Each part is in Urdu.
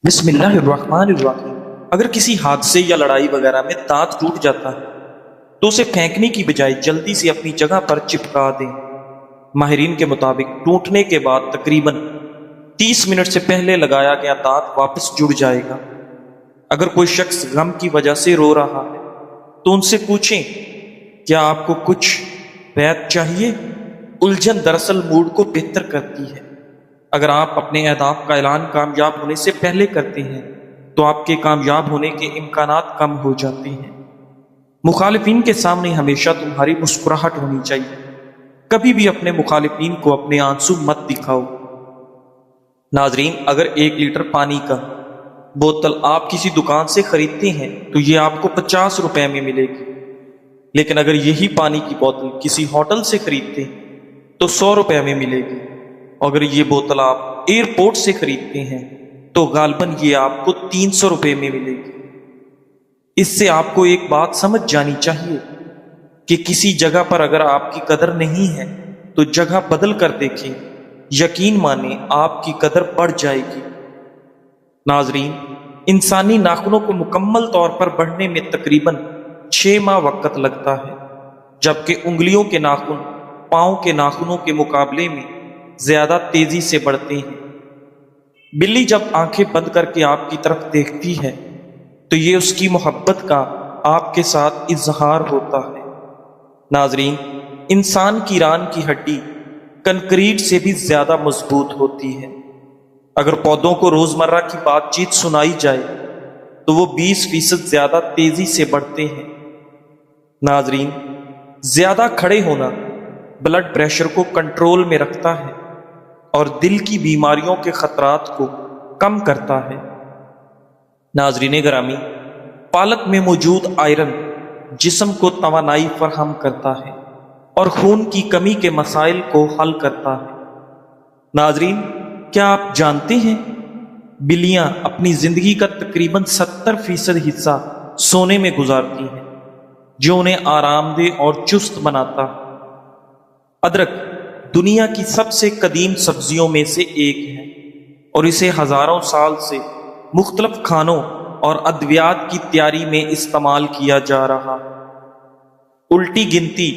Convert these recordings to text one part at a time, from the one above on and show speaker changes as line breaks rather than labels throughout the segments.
بسم اللہ الرحمن الرحیم۔ اگر کسی حادثے یا لڑائی وغیرہ میں دانت ٹوٹ جاتا ہے تو اسے پھینکنے کی بجائے جلدی سے اپنی جگہ پر چپکا دیں۔ ماہرین کے مطابق ٹوٹنے کے بعد تقریباً 30 منٹ سے پہلے لگایا گیا دانت واپس جڑ جائے گا۔ اگر کوئی شخص غم کی وجہ سے رو رہا ہے تو ان سے پوچھیں، کیا آپ کو کچھ بیعت چاہیے؟ الجھن دراصل موڈ کو بہتر کرتی ہے۔ اگر آپ اپنے اہداف کا اعلان کامیاب ہونے سے پہلے کرتے ہیں تو آپ کے کامیاب ہونے کے امکانات کم ہو جاتے ہیں۔ مخالفین کے سامنے ہمیشہ تمہاری مسکراہٹ ہونی چاہیے۔ کبھی بھی اپنے مخالفین کو اپنے آنسو مت دکھاؤ۔ ناظرین، اگر 1 لیٹر پانی کا بوتل آپ کسی دکان سے خریدتے ہیں تو یہ آپ کو 50 روپے میں ملے گی، لیکن اگر یہی پانی کی بوتل کسی ہوٹل سے خریدتے ہیں تو 100 روپے میں ملے گی۔ اگر یہ بوتل آپ ایئرپورٹ سے خریدتے ہیں تو غالباً یہ آپ کو 300 روپے میں ملے گی۔ اس سے آپ کو ایک بات سمجھ جانی چاہیے کہ کسی جگہ پر اگر آپ کی قدر نہیں ہے تو جگہ بدل کر دیکھیں، یقین مانیں آپ کی قدر بڑھ جائے گی۔ ناظرین، انسانی ناخنوں کو مکمل طور پر بڑھنے میں تقریباً 6 ماہ وقت لگتا ہے، جبکہ انگلیوں کے ناخن پاؤں کے ناخنوں کے مقابلے میں زیادہ تیزی سے بڑھتے ہیں۔ بلی جب آنکھیں بند کر کے آپ کی طرف دیکھتی ہے تو یہ اس کی محبت کا آپ کے ساتھ اظہار ہوتا ہے۔ ناظرین، انسان کی ران کی ہڈی کنکریٹ سے بھی زیادہ مضبوط ہوتی ہے۔ اگر پودوں کو روزمرہ کی بات چیت سنائی جائے تو وہ 20% زیادہ تیزی سے بڑھتے ہیں۔ ناظرین، زیادہ کھڑے ہونا بلڈ پریشر کو کنٹرول میں رکھتا ہے اور دل کی بیماریوں کے خطرات کو کم کرتا ہے۔ ناظرین گرامی، پالک میں موجود آئرن جسم کو توانائی فراہم کرتا ہے اور خون کی کمی کے مسائل کو حل کرتا ہے۔ ناظرین، کیا آپ جانتے ہیں بلیاں اپنی زندگی کا تقریباً 70% حصہ سونے میں گزارتی ہیں، جو انہیں آرام دہ اور چست بناتا ہے۔ ادرک دنیا کی سب سے قدیم سبزیوں میں سے ایک ہے اور اسے ہزاروں سال سے مختلف کھانوں اور ادویات کی تیاری میں استعمال کیا جا رہا ہے۔ الٹی گنتی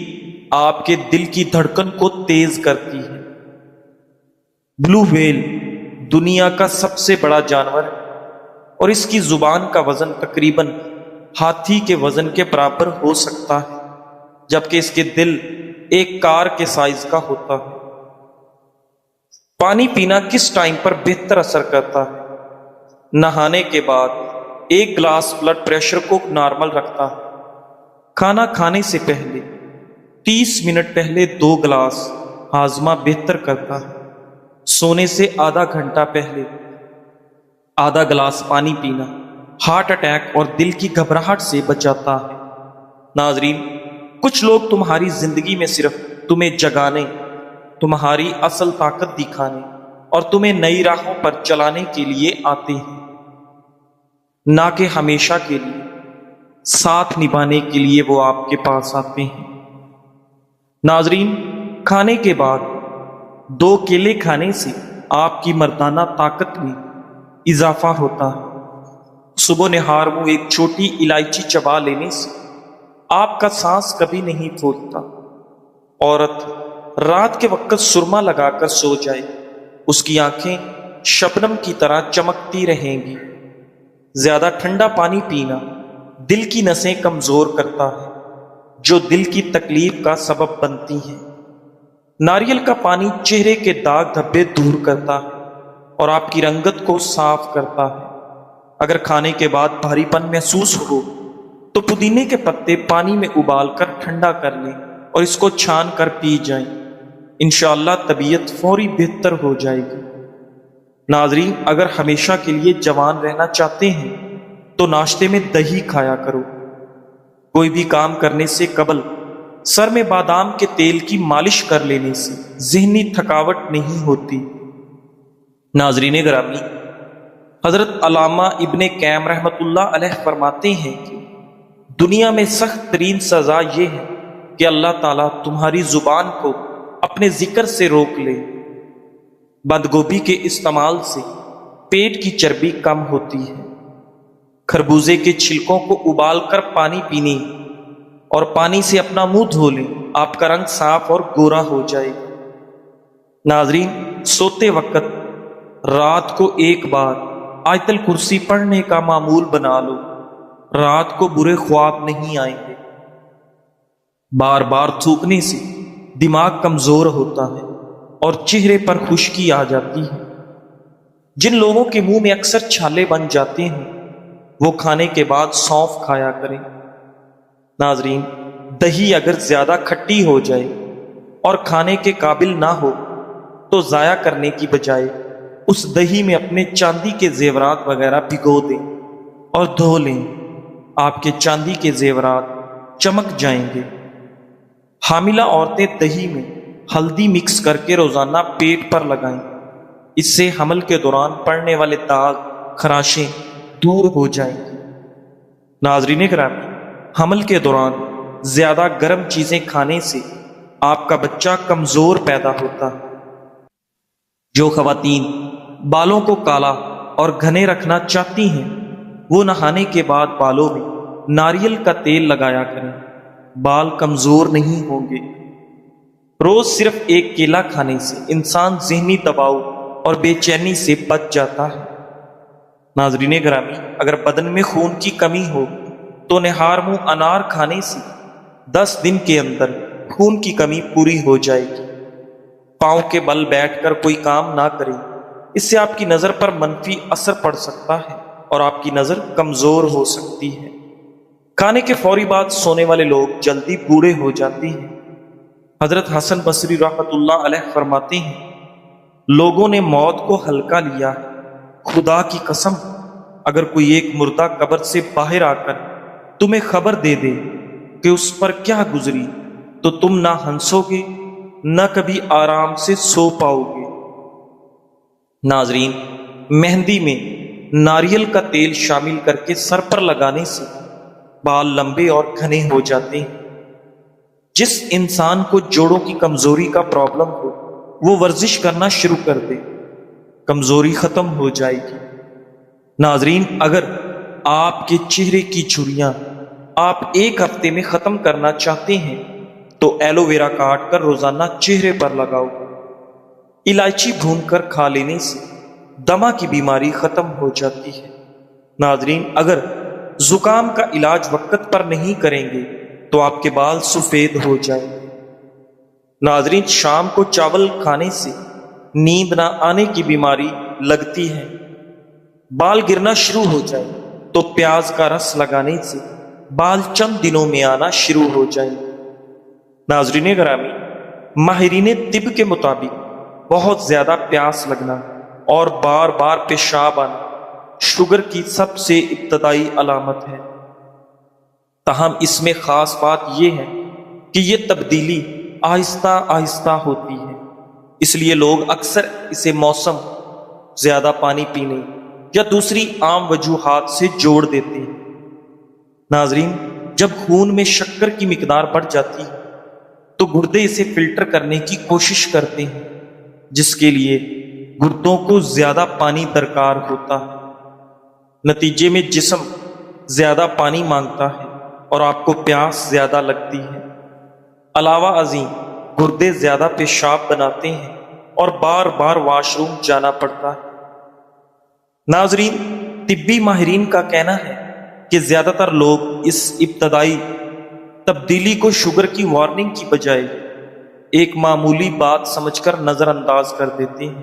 آپ کے دل کی دھڑکن کو تیز کرتی ہے۔ بلو ویل دنیا کا سب سے بڑا جانور ہے اور اس کی زبان کا وزن تقریباً ہاتھی کے وزن کے برابر ہو سکتا ہے، جبکہ اس کے دل ایک کار کے سائز کا ہوتا ہے۔ پانی پینا کس ٹائم پر بہتر اثر کرتا ہے؟ نہانے کے بعد 1 گلاس بلڈ پریشر کو نارمل رکھتا ہے۔ کھانا کھانے سے پہلے 30 منٹ پہلے 2 گلاس ہاضمہ بہتر کرتا ہے۔ سونے سے آدھا گھنٹہ پہلے آدھا گلاس پانی پینا ہارٹ اٹیک اور دل کی گھبراہٹ سے بچاتا ہے۔ ناظرین، کچھ لوگ تمہاری زندگی میں صرف تمہیں جگانے، تمہاری اصل طاقت دکھانے اور تمہیں نئی راہوں پر چلانے کے لیے آتے ہیں، نہ کہ ہمیشہ کے لیے ساتھ نبھانے کے لیے وہ آپ کے پاس آتے ہیں۔ ناظرین، کھانے کے بعد 2 کیلے کھانے سے آپ کی مردانہ طاقت میں اضافہ ہوتا ہے۔ صبح نہار میں ایک چھوٹی الائچی چبا لینے سے آپ کا سانس کبھی نہیں پھولتا۔ عورت رات کے وقت سرما لگا کر سو جائے، اس کی آنکھیں شبنم کی طرح چمکتی رہیں گی۔ زیادہ ٹھنڈا پانی پینا دل کی نسیں کمزور کرتا ہے، جو دل کی تکلیف کا سبب بنتی ہیں۔ ناریل کا پانی چہرے کے داغ دھبے دور کرتا ہے اور آپ کی رنگت کو صاف کرتا ہے۔ اگر کھانے کے بعد بھاری پن محسوس ہو تو پودینے کے پتے پانی میں ابال کر ٹھنڈا کر لیں اور اس کو چھان کر پی جائیں۔ انشاءاللہ طبیعت فوری بہتر ہو جائے گی۔ ناظرین، اگر ہمیشہ کے لیے جوان رہنا چاہتے ہیں تو ناشتے میں دہی کھایا کرو۔ کوئی بھی کام کرنے سے قبل سر میں بادام کے تیل کی مالش کر لینے سے ذہنی تھکاوٹ نہیں ہوتی۔ ناظرین گرامی، حضرت علامہ ابن قیم رحمۃ اللہ علیہ فرماتے ہیں کہ دنیا میں سخت ترین سزا یہ ہے کہ اللہ تعالیٰ تمہاری زبان کو اپنے ذکر سے روک لے۔ بند گوبھی کے استعمال سے پیٹ کی چربی کم ہوتی ہے۔ خربوزے کے چھلکوں کو ابال کر پانی پینے اور پانی سے اپنا منہ دھو لیں، آپ کا رنگ صاف اور گورا ہو جائے گا۔ ناظرین، سوتے وقت رات کو ایک بار آیت الکرسی پڑھنے کا معمول بنا لو، رات کو برے خواب نہیں آئیں گے۔ بار بار تھوکنے سے دماغ کمزور ہوتا ہے اور چہرے پر خشکی آ جاتی ہے۔ جن لوگوں کے منہ میں اکثر چھالے بن جاتے ہیں وہ کھانے کے بعد سونف کھایا کریں۔ ناظرین، دہی اگر زیادہ کھٹی ہو جائے اور کھانے کے قابل نہ ہو تو ضائع کرنے کی بجائے اس دہی میں اپنے چاندی کے زیورات وغیرہ بھگو دیں اور دھو لیں، آپ کے چاندی کے زیورات چمک جائیں گے۔ حاملہ عورتیں دہی میں ہلدی مکس کر کے روزانہ پیٹ پر لگائیں، اس سے حمل کے دوران پڑنے والے داغ، خراشیں دور ہو جائیں گی۔ ناظرین گرامی، حمل کے دوران زیادہ گرم چیزیں کھانے سے آپ کا بچہ کمزور پیدا ہوتا ہے۔ جو خواتین بالوں کو کالا اور گھنے رکھنا چاہتی ہیں وہ نہانے کے بعد بالوں میں ناریل کا تیل لگایا کریں، بال کمزور نہیں ہوں گے۔ روز صرف ایک کیلا کھانے سے انسان ذہنی دباؤ اور بے چینی سے بچ جاتا ہے۔ ناظرین گرامی، اگر بدن میں خون کی کمی ہو تو نہار منہ انار کھانے سے 10 دن کے اندر خون کی کمی پوری ہو جائے گی۔ پاؤں کے بل بیٹھ کر کوئی کام نہ کریں، اس سے آپ کی نظر پر منفی اثر پڑ سکتا ہے اور آپ کی نظر کمزور ہو سکتی ہے۔ کھانے کے فوری بعد سونے والے لوگ جلدی بوڑھے ہو جاتے ہیں۔ حضرت حسن بصری رحمۃ اللہ علیہ فرماتے ہیں، لوگوں نے موت کو ہلکا لیا ہے، خدا کی قسم اگر کوئی ایک مردہ قبر سے باہر آ کر تمہیں خبر دے دے کہ اس پر کیا گزری تو تم نہ ہنسو گے نہ کبھی آرام سے سو پاؤ گے۔ ناظرین، مہندی میں ناریل کا تیل شامل کر کے سر پر لگانے سے بال لمبے اور گھنے ہو جاتے ہیں۔ جس انسان کو جوڑوں کی کمزوری کا پرابلم ہو وہ ورزش کرنا شروع کر دے، کمزوری ختم ہو جائے گی۔ ناظرین، اگر آپ کے چہرے کی جھریاں آپ ایک ہفتے میں ختم کرنا چاہتے ہیں تو ایلو ویرا کاٹ کر روزانہ چہرے پر لگاؤ۔ الائچی بھون کر کھا لینے سے دمہ کی بیماری ختم ہو جاتی ہے۔ ناظرین، اگر زکام کا علاج وقت پر نہیں کریں گے تو آپ کے بال سفید ہو جائیں گے۔ ناظرین، شام کو چاول کھانے سے نیند نہ آنے کی بیماری لگتی ہے۔ بال گرنا شروع ہو جائے تو پیاز کا رس لگانے سے بال چند دنوں میں آنا شروع ہو جائیں گے۔ ناظرین گرامی، ماہرین طب کے مطابق بہت زیادہ پیاس لگنا اور بار بار پیشاب آنا شوگر کی سب سے ابتدائی علامت ہے۔ تاہم اس میں خاص بات یہ ہے کہ یہ تبدیلی آہستہ آہستہ ہوتی ہے، اس لیے لوگ اکثر اسے موسم، زیادہ پانی پینے یا دوسری عام وجوہات سے جوڑ دیتے ہیں۔ ناظرین، جب خون میں شکر کی مقدار بڑھ جاتی ہے تو گردے اسے فلٹر کرنے کی کوشش کرتے ہیں، جس کے لیے گردوں کو زیادہ پانی درکار ہوتا ہے۔ نتیجے میں جسم زیادہ پانی مانگتا ہے اور آپ کو پیاس زیادہ لگتی ہے۔ علاوہ ازیں گردے زیادہ پیشاب بناتے ہیں اور بار بار واش روم جانا پڑتا ہے۔ ناظرین، طبی ماہرین کا کہنا ہے کہ زیادہ تر لوگ اس ابتدائی تبدیلی کو شوگر کی وارننگ کی بجائے ایک معمولی بات سمجھ کر نظر انداز کر دیتے ہیں،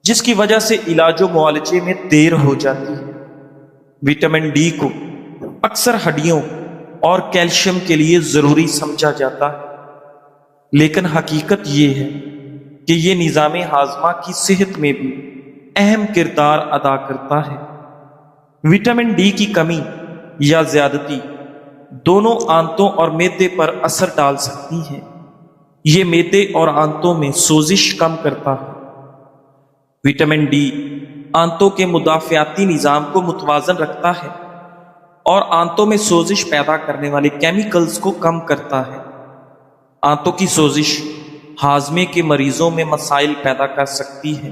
جس کی وجہ سے علاج و معالجے میں دیر ہو جاتی ہے۔ وٹامن ڈی کو اکثر ہڈیوں اور کیلشیم کے لیے ضروری سمجھا جاتا ہے، لیکن حقیقت یہ ہے کہ یہ نظام ہاضمہ کی صحت میں بھی اہم کردار ادا کرتا ہے۔ وٹامن ڈی کی کمی یا زیادتی دونوں آنتوں اور معدے پر اثر ڈال سکتی ہے۔ یہ معدے اور آنتوں میں سوزش کم کرتا ہے۔ وٹامن ڈی آنتوں کے مدافعاتی نظام کو متوازن رکھتا ہے اور آنتوں میں سوزش پیدا کرنے والے کیمیکلز کو کم کرتا ہے۔ آنتوں کی سوزش ہاضمے کے مریضوں میں مسائل پیدا کر سکتی ہے۔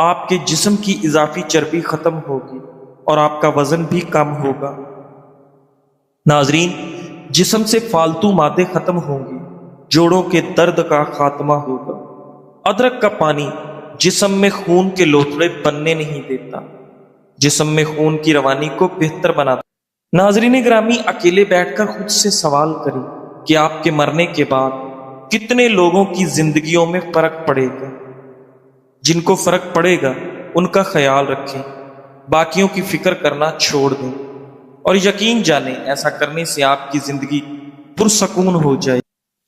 آپ کے جسم کی اضافی چربی ختم ہوگی اور آپ کا وزن بھی کم ہوگا۔ ناظرین، جسم سے فالتو مادے ختم ہوں گے، جوڑوں کے درد کا خاتمہ ہوگا۔ ادرک کا پانی جسم میں خون کے لوتھڑے بننے نہیں دیتا، جسم میں خون کی روانی کو بہتر بناتا۔ ناظرین گرامی، اکیلے بیٹھ کر خود سے سوال کریں کہ آپ کے مرنے کے بعد کتنے لوگوں کی زندگیوں میں فرق پڑے گا۔ جن کو فرق پڑے گا ان کا خیال رکھیں، باقیوں کی فکر کرنا چھوڑ دیں، اور یقین جانیں ایسا کرنے سے آپ کی زندگی پرسکون ہو جائے۔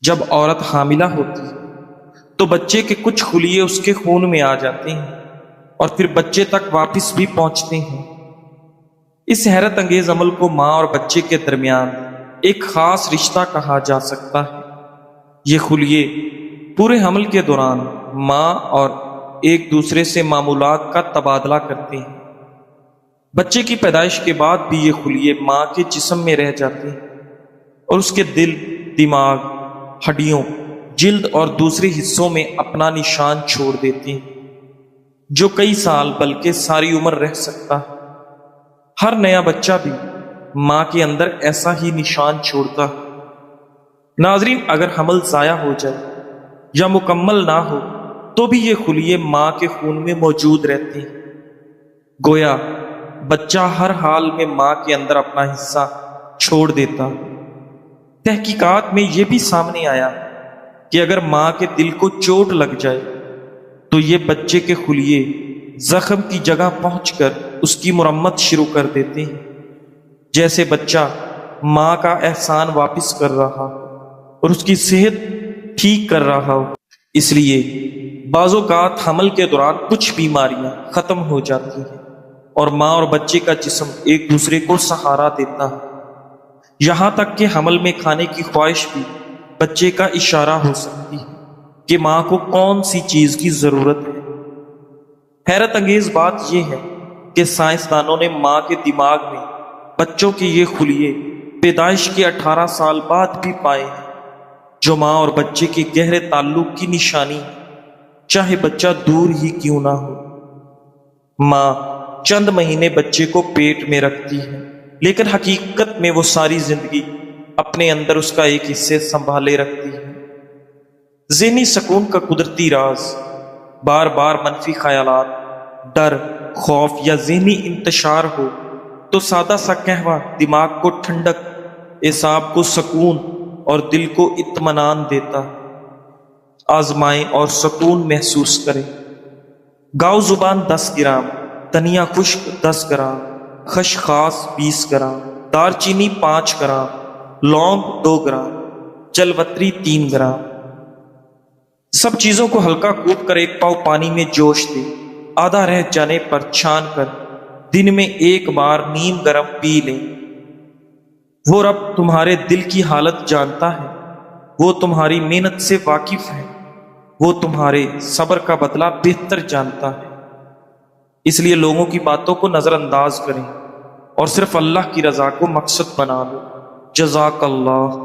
جب عورت حاملہ ہوتی ہے تو بچے کے کچھ خلیے اس کے خون میں آ جاتے ہیں اور پھر بچے تک واپس بھی پہنچتے ہیں۔ اس حیرت انگیز عمل کو ماں اور بچے کے درمیان ایک خاص رشتہ کہا جا سکتا ہے۔ یہ خلیے پورے حمل کے دوران ماں اور ایک دوسرے سے معمولات کا تبادلہ کرتے ہیں۔ بچے کی پیدائش کے بعد بھی یہ خلیے ماں کے جسم میں رہ جاتے ہیں اور اس کے دل، دماغ، ہڈیوں، جلد اور دوسرے حصوں میں اپنا نشان چھوڑ دیتے ہیں، جو کئی سال بلکہ ساری عمر رہ سکتا ہے۔ ہر نیا بچہ بھی ماں کے اندر ایسا ہی نشان چھوڑتا ہے۔ ناظرین، اگر حمل ضائع ہو جائے یا مکمل نہ ہو تو بھی یہ خلیے ماں کے خون میں موجود رہتے ہیں۔ گویا بچہ ہر حال میں ماں کے اندر اپنا حصہ چھوڑ دیتا۔ تحقیقات میں یہ بھی سامنے آیا کہ اگر ماں کے دل کو چوٹ لگ جائے تو یہ بچے کے خلیے زخم کی جگہ پہنچ کر اس کی مرمت شروع کر دیتے ہیں، جیسے بچہ ماں کا احسان واپس کر رہا اور اس کی صحت ٹھیک کر رہا ہو۔ اس لیے بعض اوقات حمل کے دوران کچھ بیماریاں ختم ہو جاتی ہیں اور ماں اور بچے کا جسم ایک دوسرے کو سہارا دیتا ہے۔ یہاں تک کہ حمل میں کھانے کی خواہش بھی بچے کا اشارہ ہو سکتی ہے کہ ماں کو کون سی چیز کی ضرورت ہے۔ حیرت انگیز بات یہ ہے کہ سائنسدانوں نے ماں کے دماغ میں بچوں کے یہ خلیے پیدائش کے 18 سال بعد بھی پائے ہیں، جو ماں اور بچے کے گہرے تعلق کی نشانی ہے، چاہے بچہ دور ہی کیوں نہ ہو۔ ماں چند مہینے بچے کو پیٹ میں رکھتی ہے، لیکن حقیقت میں وہ ساری زندگی اپنے اندر اس کا ایک حصے سنبھالے رکھتی ہے۔ ذہنی سکون کا قدرتی راز بار بار منفی خیالات، ڈر، خوف یا ذہنی انتشار ہو تو سادہ سا قہوہ دماغ کو ٹھنڈک، اعصاب کو سکون اور دل کو اطمینان دیتا ہے۔ آزمائیں اور سکون محسوس کریں۔ گاؤ زبان 10 گرام، دھنیا خشک 10 گرام، خشخاش 20 گرام، دار چینی 5 گرام، لونگ 2 گرام، جلوتری 3 گرام۔ سب چیزوں کو ہلکا کوٹ کر ایک پاؤ پانی میں جوش دیں۔ آدھا رہ جانے پر چھان کر دن میں 1 بار نیم گرم پی لیں۔ وہ رب تمہارے دل کی حالت جانتا ہے، وہ تمہاری محنت سے واقف ہے، وہ تمہارے صبر کا بدلہ بہتر جانتا ہے۔ اس لیے لوگوں کی باتوں کو نظر انداز کریں اور صرف اللہ کی رضا کو مقصد بنا لو۔ جزاک اللہ۔